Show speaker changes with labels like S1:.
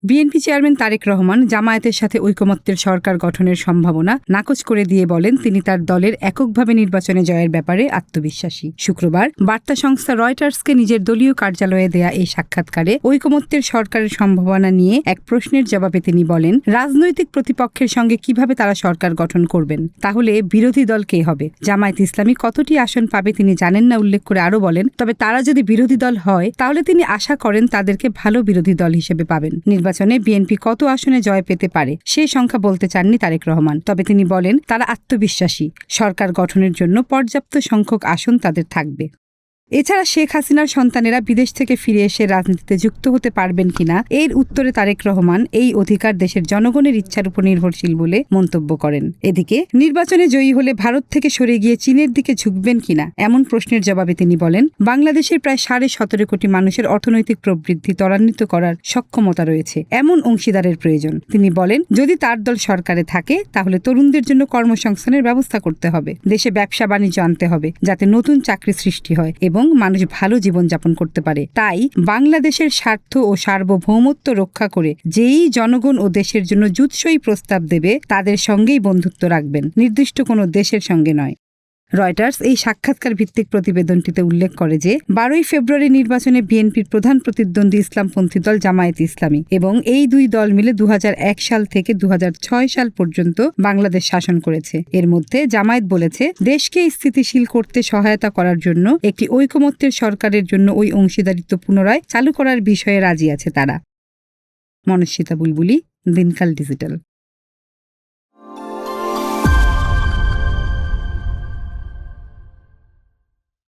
S1: BNP chairman Tarique Rahman জামায়াতের সাথে ঐকমত্যের সরকার গঠনের সম্ভাবনা নাকচ করে দিয়ে বলেন তিনি তার দলের এককভাবে নির্বাচনে জয়ের ব্যাপারে আত্মবিশ্বাসী। শুক্রবার বার্তা সংস্থা রয়টার্সকে নিজের দলীয় কার্যালয়ে দেয়া এই সাক্ষাৎকারে ঐকমত্যের সরকারের সম্ভাবনা নিয়ে এক প্রশ্নের জবাবে তিনি বলেন, রাজনৈতিক প্রতিপক্ষের সঙ্গে কিভাবে তারা সরকার গঠন করবেন, তাহলে বিরোধী দল কে হবে, জামায়াত ইসলামী কতটি আসন পাবে তিনি জানেন না উল্লেখ করে আরও বলেন, তবে তারা যদি বিরোধী দল হয় তাহলে তিনি আশা করেন তাদেরকে ভালো বিরোধী দল হিসেবে পাবেন। নির্বাচনে বিএনপি কত আসনে জয় পেতে পারে সেই সংখ্যা বলতে চাননি তারেক রহমান, তবে তিনি বলেন তারা আত্মবিশ্বাসী, সরকার গঠনের জন্য পর্যাপ্ত সংখ্যক আসন তাদের থাকবে। এছাড়া শেখ হাসিনার সন্তানেরা বিদেশ থেকে ফিরে এসে রাজনীতিতে যুক্ত হতে পারবেন কিনা এর উত্তরে তারেক রহমান এই অধিকার দেশের জনগণের ইচ্ছার উপর নির্ভরশীল বলে মন্তব্য করেন। এদিকে নির্বাচনে জয়ী হলে ভারত থেকে সরে গিয়ে চীনের দিকে ঝুঁকবেন কিনা এমন প্রশ্নের জবাবে তিনি বলেন, বাংলাদেশের প্রায় 17.5 কোটি মানুষের অর্থনৈতিক প্রবৃদ্ধি ত্বরান্বিত করার সক্ষমতা রয়েছে, এমন অংশীদারের প্রয়োজন। তিনি বলেন, যদি তার দল সরকারে থাকে তাহলে তরুণদের জন্য কর্মসংস্থানের ব্যবস্থা করতে হবে, দেশে ব্যবসা বাণিজ্য আনতে হবে যাতে নতুন চাকরি সৃষ্টি হয় এবং মানুষ ভালো জীবনযাপন করতে পারে। তাই বাংলাদেশের স্বার্থ ও সার্বভৌমত্ব রক্ষা করে যেই জনগণ ও দেশের জন্য জুৎসই প্রস্তাব দেবে তাদের সঙ্গেই বন্ধুত্ব রাখবেন, নির্দিষ্ট কোনো দেশের সঙ্গে নয়। রয়টার্স এই সাক্ষাৎকার ভিত্তিক প্রতিবেদনটিতে উল্লেখ করে যে 12 ফেব্রুয়ারি নির্বাচনে বিএনপির প্রধান প্রতিদ্বন্দ্বী ইসলামপন্থী দল জামায়াত ইসলামী এবং এই দুই দল মিলে 2001 সাল থেকে 2006 সাল পর্যন্ত বাংলাদেশ শাসন করেছে। এর মধ্যে জামায়াত বলেছে দেশকে স্থিতিশীল করতে সহায়তা করার জন্য একটি ঐকমত্যের সরকারের জন্য ওই অংশীদারিত্ব পুনরায় চালু করার বিষয়ে রাজি আছে তারা। মনস্বিতা বুলবুলি, দিনকাল ডিজিটাল।